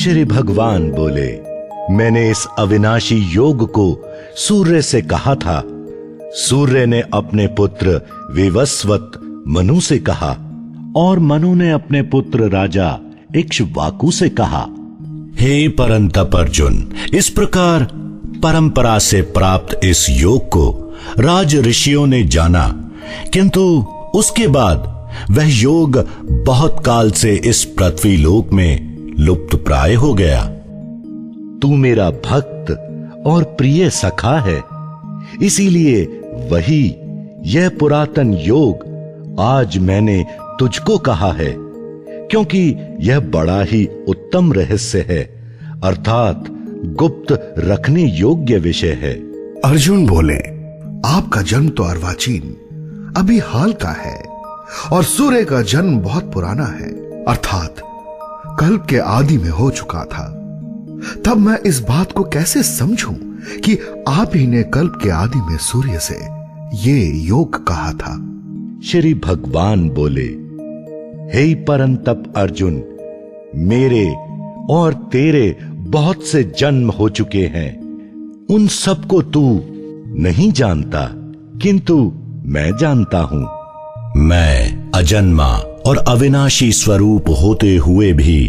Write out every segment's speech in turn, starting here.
श्री भगवान बोले, मैंने इस अविनाशी योग को सूर्य से कहा था। सूर्य ने अपने पुत्र विवस्वत मनु से कहा और मनु ने अपने पुत्र राजा इक्ष्वाकु से कहा। हे परंतप अर्जुन, इस प्रकार परंपरा से प्राप्त इस योग को राज ऋषियों ने जाना, किंतु उसके बाद वह योग बहुत काल से इस पृथ्वी लोक में लुप्त प्राय हो गया। तू मेरा भक्त और प्रिय सखा है, इसीलिए वही यह पुरातन योग आज मैंने तुझको कहा है, क्योंकि यह बड़ा ही उत्तम रहस्य है, अर्थात गुप्त रखने योग्य विषय है। अर्जुन बोले, आपका जन्म तो अर्वाचीन अभी हाल का है और सूर्य का जन्म बहुत पुराना है, अर्थात कल्प के आदि में हो चुका था। तब मैं इस बात को कैसे समझूं कि आप ही ने कल्प के आदि में सूर्य से ये योग कहा था। श्री भगवान बोले, हे परंतप अर्जुन, मेरे और तेरे बहुत से जन्म हो चुके हैं, उन सबको तू नहीं जानता, किंतु मैं जानता हूं। मैं अजन्मा और अविनाशी स्वरूप होते हुए भी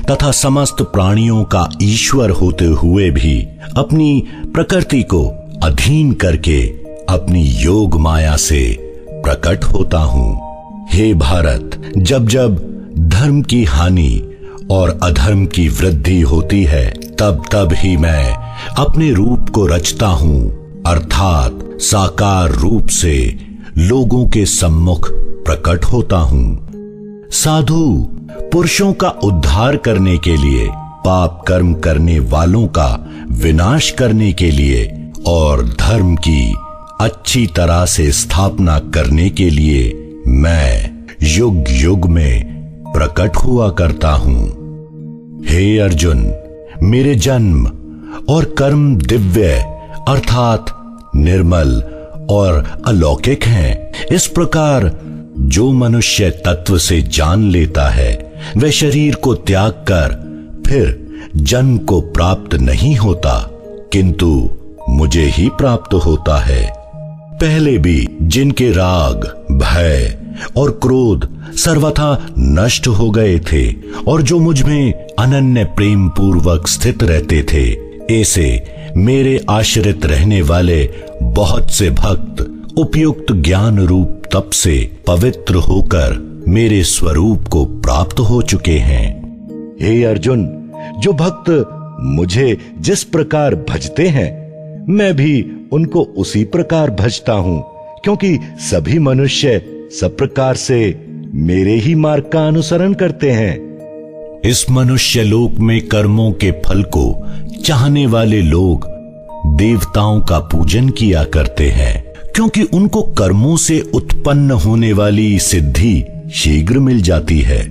तथा समस्त प्राणियों का ईश्वर होते हुए भी अपनी प्रकृति को अधीन करके अपनी योग माया से प्रकट होता हूं। हे भारत, जब जब धर्म की हानि और अधर्म की वृद्धि होती है, तब तब ही मैं अपने रूप को रचता हूं, अर्थात साकार रूप से लोगों के सम्मुख प्रकट होता हूं। साधु पुरुषों का उद्धार करने के लिए, पाप कर्म करने वालों का विनाश करने के लिए और धर्म की अच्छी तरह से स्थापना करने के लिए मैं युग युग में प्रकट हुआ करता हूं। हे अर्जुन, मेरे जन्म और कर्म दिव्य अर्थात निर्मल और अलौकिक हैं। इस प्रकार जो मनुष्य तत्व से जान लेता है, वह शरीर को त्याग कर फिर जन्म को प्राप्त नहीं होता, किंतु मुझे ही प्राप्त होता है। पहले भी जिनके राग, भय और क्रोध सर्वथा नष्ट हो गए थे और जो मुझ में अनन्य प्रेम पूर्वक स्थित रहते थे, ऐसे मेरे आश्रित रहने वाले बहुत से भक्त उपयुक्त ज्ञान रूप तप से पवित्र होकर मेरे स्वरूप को प्राप्त हो चुके हैं। हे अर्जुन, जो भक्त मुझे जिस प्रकार भजते हैं, मैं भी उनको उसी प्रकार भजता हूं, क्योंकि सभी मनुष्य सब प्रकार से मेरे ही मार्ग का अनुसरण करते हैं। इस मनुष्य लोक में कर्मों के फल को चाहने वाले लोग देवताओं का पूजन किया करते हैं, क्योंकि उनको कर्मों से उत्पन्न होने वाली सिद्धि शीघ्र मिल जाती है।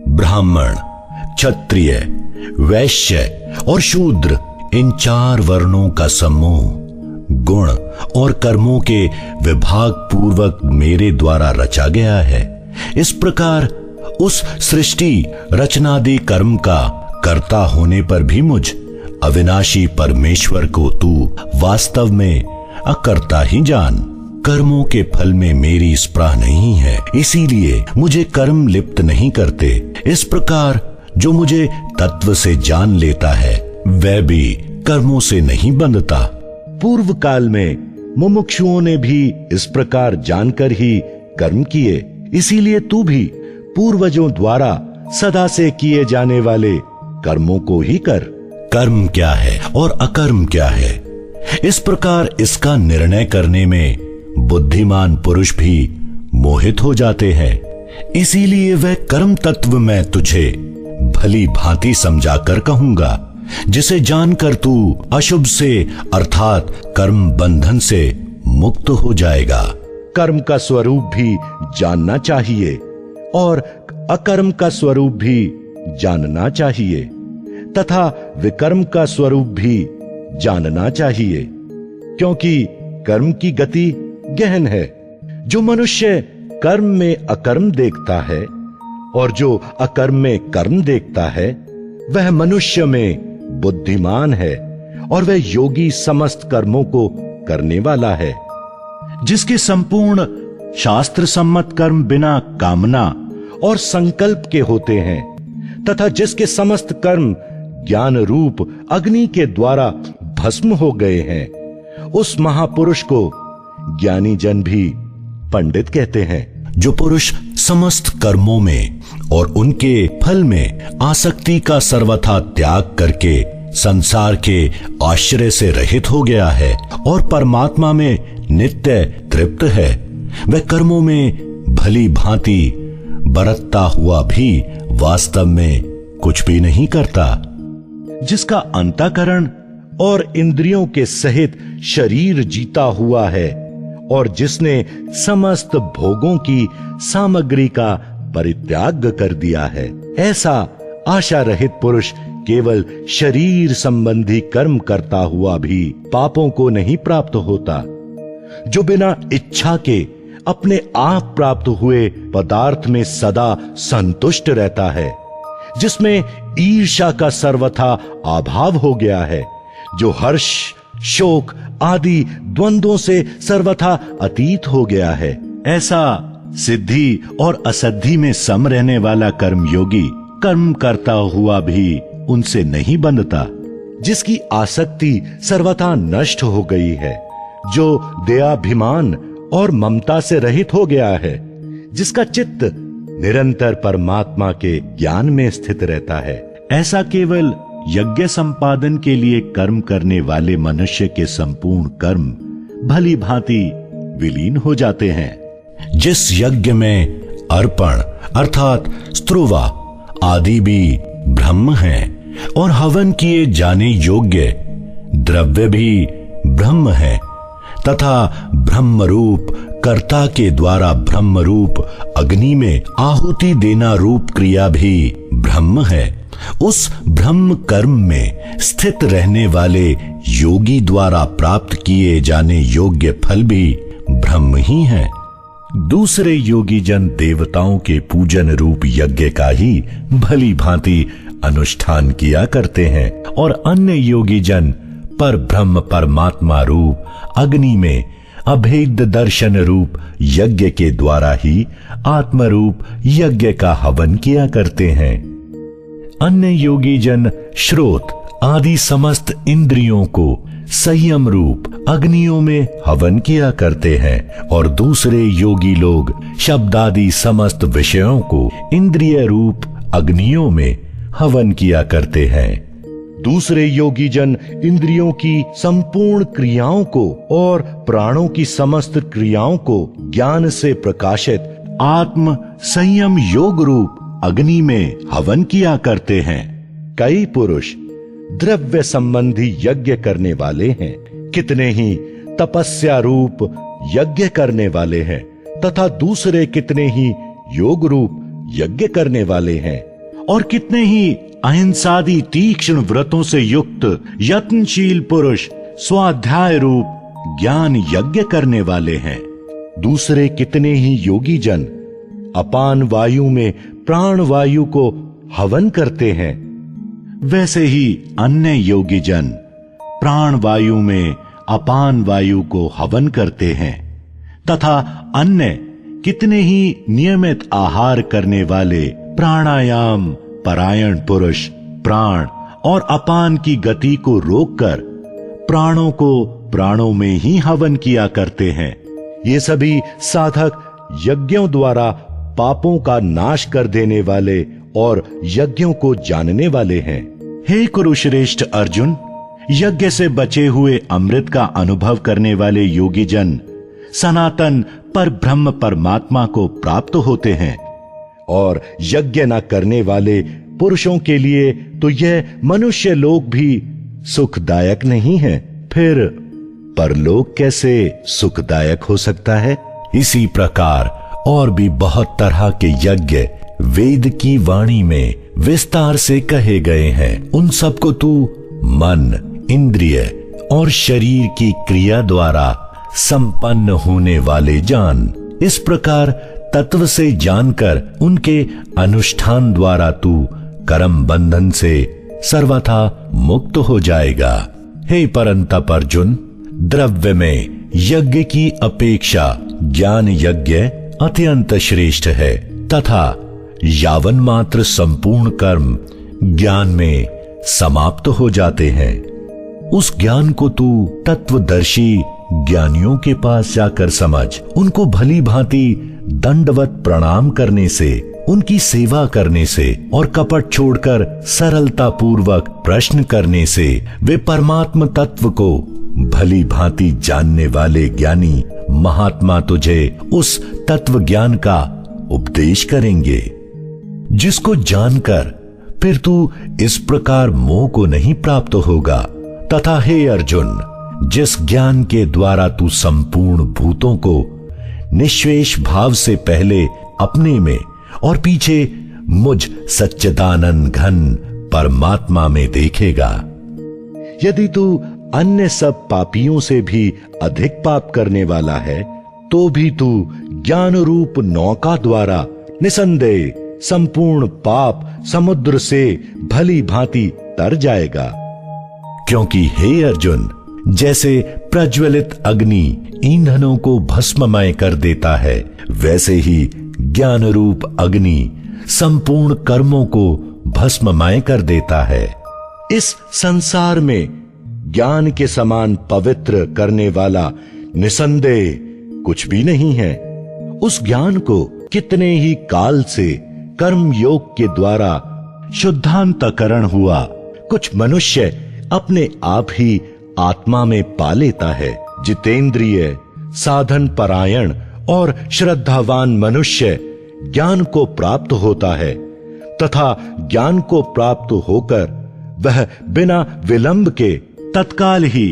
ब्राह्मण, क्षत्रिय, वैश्य और शूद्र, इन चार वर्णों का समूह गुण और कर्मों के विभाग पूर्वक मेरे द्वारा रचा गया है। इस प्रकार उस सृष्टि रचनादि कर्म का कर्ता होने पर भी मुझ अविनाशी परमेश्वर को तू वास्तव में अकर्ता ही जान। कर्मों के फल में मेरी स्पृहा नहीं है, इसीलिए मुझे कर्म लिप्त नहीं करते। इस प्रकार जो मुझे तत्व से जान लेता है, वह भी कर्मों से नहीं बंधता। पूर्व काल में मुमुक्षुओं ने भी इस प्रकार जानकर ही कर्म किए, इसीलिए तू भी पूर्वजों द्वारा सदा से किए जाने वाले कर्मों को ही कर। कर्म क्या है और अकर्म क्या है, इस प्रकार इसका निर्णय करने में बुद्धिमान पुरुष भी मोहित हो जाते हैं। इसीलिए वह कर्म तत्व मैं तुझे भली भांति समझाकर कहूंगा, जिसे जानकर तू अशुभ से अर्थात कर्म बंधन से मुक्त हो जाएगा। कर्म का स्वरूप भी जानना चाहिए और अकर्म का स्वरूप भी जानना चाहिए तथा विकर्म का स्वरूप भी जानना चाहिए, क्योंकि कर्म की गति गहन है। जो मनुष्य कर्म में अकर्म देखता है और जो अकर्म में कर्म देखता है, वह मनुष्य में बुद्धिमान है और वह योगी समस्त कर्मों को करने वाला है। जिसके संपूर्ण शास्त्र सम्मत कर्म बिना कामना और संकल्प के होते हैं तथा जिसके समस्त कर्म ज्ञान रूप अग्नि के द्वारा भस्म हो गए हैं, उस महापुरुष को ज्ञानी जन भी पंडित कहते हैं। जो पुरुष समस्त कर्मों में और उनके फल में आसक्ति का सर्वथा त्याग करके संसार के आश्रय से रहित हो गया है और परमात्मा में नित्य तृप्त है, वह कर्मों में भली भांति बरतता हुआ भी वास्तव में कुछ भी नहीं करता। जिसका अंतःकरण और इंद्रियों के सहित शरीर जीता हुआ है और जिसने समस्त भोगों की सामग्री का परित्याग कर दिया है, ऐसा आशा रहित पुरुष केवल शरीर संबंधी कर्म करता हुआ भी पापों को नहीं प्राप्त होता। जो बिना इच्छा के अपने आप प्राप्त हुए पदार्थ में सदा संतुष्ट रहता है, जिसमें ईर्ष्या का सर्वथा अभाव हो गया है, जो हर्ष शोक आदि द्वंद्वों से सर्वथा अतीत हो गया है, ऐसा सिद्धि और असद्धि में सम रहने वाला कर्मयोगी कर्म करता हुआ भी उनसे नहीं बंधता। जिसकी आसक्ति सर्वथा नष्ट हो गई है, जो दयाभिमान और ममता से रहित हो गया है, जिसका चित्त निरंतर परमात्मा के ज्ञान में स्थित रहता है, ऐसा केवल यज्ञ संपादन के लिए कर्म करने वाले मनुष्य के संपूर्ण कर्म भली भांति विलीन हो जाते हैं। जिस यज्ञ में अर्पण अर्थात स्त्रुवा आदि भी ब्रह्म हैं और हवन किए जाने योग्य द्रव्य भी ब्रह्म है तथा ब्रह्म रूप कर्ता के द्वारा ब्रह्म रूप अग्नि में आहुति देना रूप क्रिया भी ब्रह्म है, उस ब्रह्म कर्म में स्थित रहने वाले योगी द्वारा प्राप्त किए जाने योग्य फल भी ब्रह्म ही है। दूसरे योगी जन देवताओं के पूजन रूप यज्ञ का ही भली भांति अनुष्ठान किया करते हैं और अन्य योगी जन पर ब्रह्म परमात्मा रूप अग्नि में अभेद दर्शन रूप यज्ञ के द्वारा ही आत्म रूप यज्ञ का हवन किया करते हैं। अन्य योगी जन श्रोत आदि समस्त इंद्रियों को संयम रूप अग्नियों में हवन किया करते हैं और दूसरे योगी लोग शब्द आदि समस्त विषयों को इंद्रिय रूप अग्नियों में हवन किया करते हैं। दूसरे योगी जन इंद्रियों की संपूर्ण क्रियाओं को और प्राणों की समस्त क्रियाओं को ज्ञान से प्रकाशित आत्म संयम योग रूप अग्नि में हवन किया करते हैं। कई पुरुष द्रव्य संबंधी यज्ञ करने वाले हैं, कितने ही तपस्या रूप यज्ञ करने वाले हैं तथा दूसरे कितने ही योग रूप यज्ञ करने वाले हैं और कितने ही अहिंसादि तीक्ष्ण व्रतों से युक्त यत्नशील पुरुष स्वाध्याय रूप ज्ञान यज्ञ करने वाले हैं। दूसरे कितने ही योगी जन अपान वायु में प्राण वायु को हवन करते हैं, वैसे ही अन्य योगी जन प्राण वायु में अपान वायु को हवन करते हैं तथा अन्य कितने ही नियमित आहार करने वाले प्राणायाम परायण पुरुष प्राण और अपान की गति को रोककर प्राणों को प्राणों में ही हवन किया करते हैं। ये सभी साधक यज्ञों द्वारा पापों का नाश कर देने वाले और यज्ञों को जानने वाले हैं। हे कुरुश्रेष्ठ अर्जुन, यज्ञ से बचे हुए अमृत का अनुभव करने वाले योगी जन सनातन पर ब्रह्म परमात्मा को प्राप्त होते हैं और यज्ञ न करने वाले पुरुषों के लिए तो यह मनुष्य लोक भी सुखदायक नहीं है, फिर परलोक कैसे सुखदायक हो सकता है। इसी प्रकार और भी बहुत तरह के यज्ञ वेद की वाणी में विस्तार से कहे गए हैं। उन सबको तू मन इंद्रिय और शरीर की क्रिया द्वारा संपन्न होने वाले जान। इस प्रकार तत्व से जानकर उनके अनुष्ठान द्वारा तू कर्म बंधन से सर्वथा मुक्त हो जाएगा। हे परंतप अर्जुन, द्रव्य में यज्ञ की अपेक्षा ज्ञान यज्ञ अत्यंत श्रेष्ठ है तथा यावन मात्र संपूर्ण कर्म ज्ञान में समाप्त हो जाते हैं। उस ज्ञान को तू तत्वदर्शी ज्ञानियों के पास जाकर समझ। उनको भली भांति दंडवत प्रणाम करने से, उनकी सेवा करने से और कपट छोड़कर सरलता पूर्वक प्रश्न करने से वे परमात्म तत्व को भली भांति जानने वाले ज्ञानी महात्मा तुझे उस तत्व ज्ञान का उपदेश करेंगे, जिसको जानकर फिर तू इस प्रकार मोह को नहीं प्राप्त होगा। तथा हे अर्जुन, जिस ज्ञान के द्वारा तू संपूर्ण भूतों को निश्शेष भाव से पहले अपने में और पीछे मुझ सच्चिदानंद घन परमात्मा में देखेगा। यदि तू अन्य सब पापियों से भी अधिक पाप करने वाला है तो भी तू ज्ञान रूप नौका द्वारा निसंदेह संपूर्ण पाप समुद्र से भली भांति तर जाएगा। क्योंकि हे अर्जुन, जैसे प्रज्वलित अग्नि ईंधनों को भस्ममय कर देता है, वैसे ही ज्ञान रूप अग्नि संपूर्ण कर्मों को भस्ममय कर देता है। इस संसार में ज्ञान के समान पवित्र करने वाला निसंदेह कुछ भी नहीं है। उस ज्ञान को कितने ही काल से कर्म योग के द्वारा शुद्धांतकरण हुआ कुछ मनुष्य अपने आप ही आत्मा में पा लेता है। जितेंद्रिय, साधन परायण और श्रद्धावान मनुष्य ज्ञान को प्राप्त होता है तथा ज्ञान को प्राप्त होकर वह बिना विलंब के तत्काल ही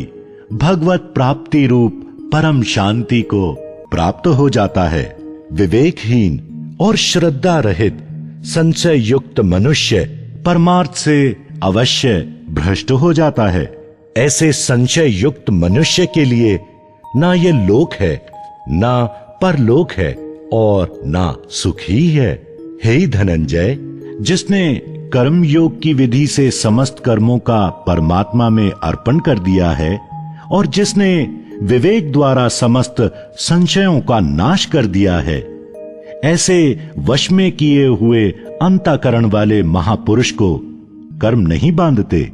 भगवत प्राप्ति रूप परम शांति को प्राप्त हो जाता है। विवेकहीन और श्रद्धा रहित संशय युक्त मनुष्य परमार्थ से अवश्य भ्रष्ट हो जाता है। ऐसे संशय युक्त मनुष्य के लिए ना ये लोक है, ना परलोक है और ना सुख ही है। हे धनंजय, जिसने कर्म योग की विधि से समस्त कर्मों का परमात्मा में अर्पण कर दिया है और जिसने विवेक द्वारा समस्त संशयों का नाश कर दिया है, ऐसे वश में किए हुए अंतःकरण वाले महापुरुष को कर्म नहीं बांधते।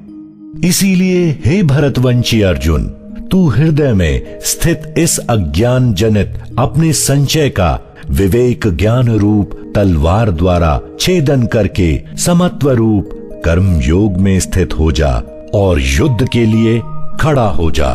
इसीलिए हे भरतवंशी अर्जुन, तू हृदय में स्थित इस अज्ञान जनित अपने संचय का विवेक ज्ञान रूप तलवार द्वारा छेदन करके समत्व रूप कर्म योग में स्थित हो जा और युद्ध के लिए खड़ा हो जा।